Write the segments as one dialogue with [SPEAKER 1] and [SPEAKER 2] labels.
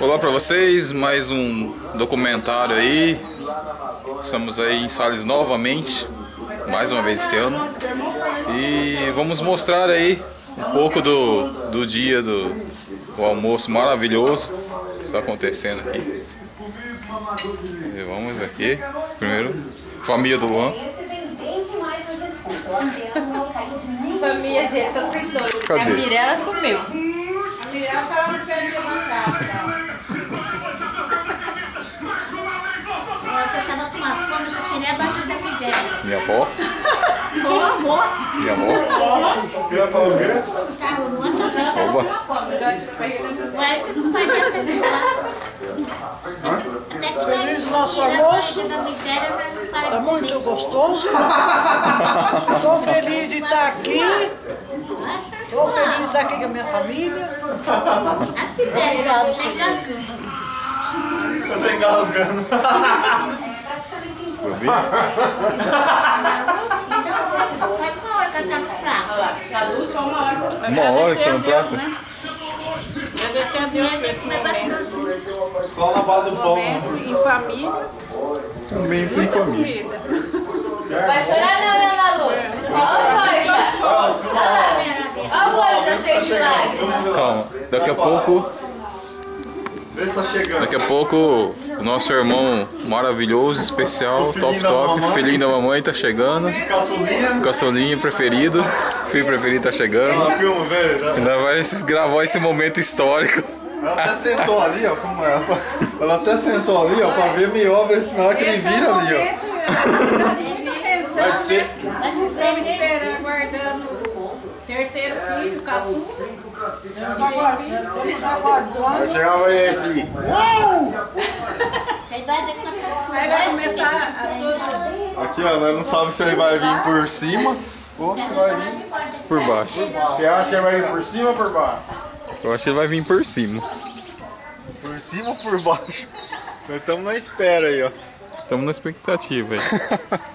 [SPEAKER 1] Olá para vocês, mais um documentário aí. Estamos aí em Sales novamente, mais uma vez esse ano. E vamos mostrar aí um pouco do dia do almoço maravilhoso que está acontecendo aqui. E vamos aqui, primeiro, família do Luan.
[SPEAKER 2] Família dele, são dois.
[SPEAKER 1] Cadê?
[SPEAKER 2] A Mirella sumiu.
[SPEAKER 3] A Mirella estava no pé de avançar.
[SPEAKER 4] Eu tava com uma fome que eu queria abaixo da fidela.
[SPEAKER 1] Minha avó.
[SPEAKER 4] Meu amor.
[SPEAKER 1] Minha avó.
[SPEAKER 5] Quer falar o quê?
[SPEAKER 4] Carro no outro.
[SPEAKER 1] Oba.
[SPEAKER 4] Vai que não vai dar pra levar. Até que vai
[SPEAKER 6] Feliz nosso almoço.
[SPEAKER 4] Tá
[SPEAKER 6] Muito gostoso. Estou feliz de estar aqui. Estou feliz de estar aqui com a minha família.
[SPEAKER 4] Obrigado,
[SPEAKER 6] senhor.
[SPEAKER 5] Eu tô engasgando.
[SPEAKER 1] Eu vi.
[SPEAKER 3] A luz foi uma hora.
[SPEAKER 1] Uma hora que tá no prato.
[SPEAKER 3] Agradecer a Deus por esse momento.
[SPEAKER 5] Só na base do pão.
[SPEAKER 3] Em família.
[SPEAKER 1] Momento em família.
[SPEAKER 3] Comida.
[SPEAKER 2] Vai chorar não, Ana Lu? Olha o olho da cheia de lágrimas.
[SPEAKER 1] Calma, daqui a pouco
[SPEAKER 5] Vê se tá chegando.
[SPEAKER 1] Daqui a pouco o nosso irmão maravilhoso, especial, top, filhinho da mamãe tá chegando.
[SPEAKER 5] Caçulinha.
[SPEAKER 1] Caçulinha preferido, filho preferido tá chegando.
[SPEAKER 5] Ela filma, velho.
[SPEAKER 1] Ainda vai gravar esse momento histórico.
[SPEAKER 5] Ela até sentou ali, ó. Filma ela. Ela até sentou ali, ó, pra ver melhor, ver se na hora que ele vira ali, ó.
[SPEAKER 3] Vai ser. Estamos esperando, aguardando o terceiro filho, caçula.
[SPEAKER 5] Vai chegar, vai esse.
[SPEAKER 3] Aí vai começar a tudo.
[SPEAKER 5] Aqui, ó, nós não sabemos se ele vai vir por cima ou se vai vir
[SPEAKER 1] Por baixo.
[SPEAKER 5] Você acha que ele vai vir por cima ou por baixo?
[SPEAKER 1] Eu acho que ele vai vir por cima.
[SPEAKER 5] Por cima ou por baixo? Nós estamos na espera aí, ó.
[SPEAKER 1] Estamos na expectativa aí.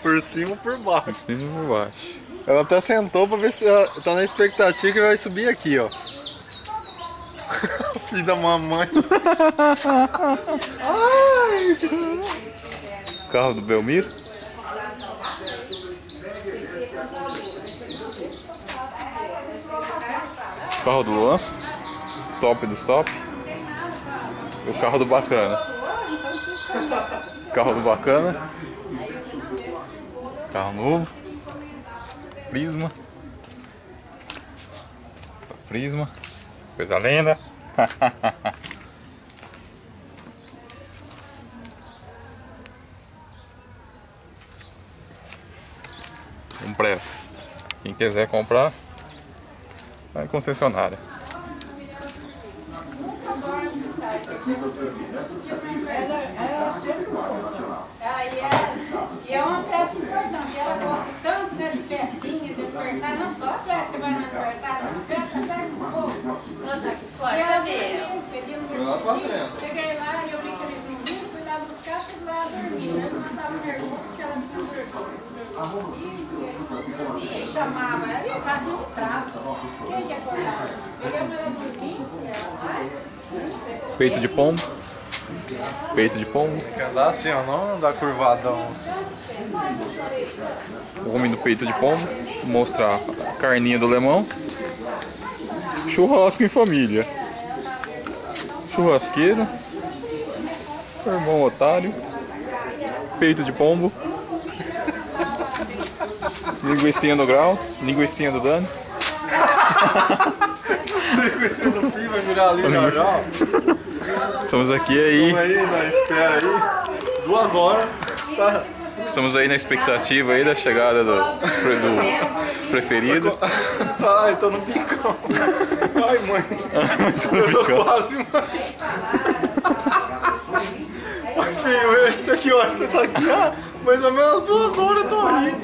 [SPEAKER 5] Por cima ou por baixo?
[SPEAKER 1] Por cima e por baixo.
[SPEAKER 5] Ela até sentou pra ver se ela tá na expectativa que ele vai subir aqui, ó. Filho da mamãe. Ai.
[SPEAKER 1] Carro do Belmiro. Carro do Luan. Top dos top. E o carro do Bacana. Carro do Bacana. Carro novo. Prisma. Prisma. Coisa linda. Comprei. Quem quiser comprar, vai em concessionária.
[SPEAKER 3] E é uma peça importante. Ela gosta tanto, né, de festinhas, de aniversário. Nossa, qual festa você vai no aniversário? Festa perto do fogo.
[SPEAKER 2] Nossa, que forte.
[SPEAKER 3] E ela
[SPEAKER 2] Cadê?
[SPEAKER 3] pedimos
[SPEAKER 5] Foi lá pra dentro.
[SPEAKER 3] Cheguei lá e eu vi que eles não vinham, fui lá buscar, cheguei lá dormindo. Ela não estava nervosa porque ela tinha vergonha. E chamava ela e eu estava no trato. Quem que acordava? Peguei ela dormindo.
[SPEAKER 1] Peito de pombo. Peito de pombo.
[SPEAKER 5] Tem que andar assim, ó, não andar curvadão assim.
[SPEAKER 1] O homem do peito de pombo. Mostrar a carninha do lemão. Churrasco em família. Churrasqueira. Irmão otário. Peito de pombo. Linguicinha do grau. Linguicinha do Dani.
[SPEAKER 5] Linguiça do filho vai virar ali já já.
[SPEAKER 1] Estamos aqui aí.
[SPEAKER 5] Vamos aí, na espera aí. 2 horas. Tá.
[SPEAKER 1] Estamos aí na expectativa aí da chegada do preferido.
[SPEAKER 5] Ai, tô no picão. Ai, mãe. Eu tô quase, mãe. Ai, filho, eita, que hora você tá aqui? Ah, mais ou menos 2 horas eu tô aí.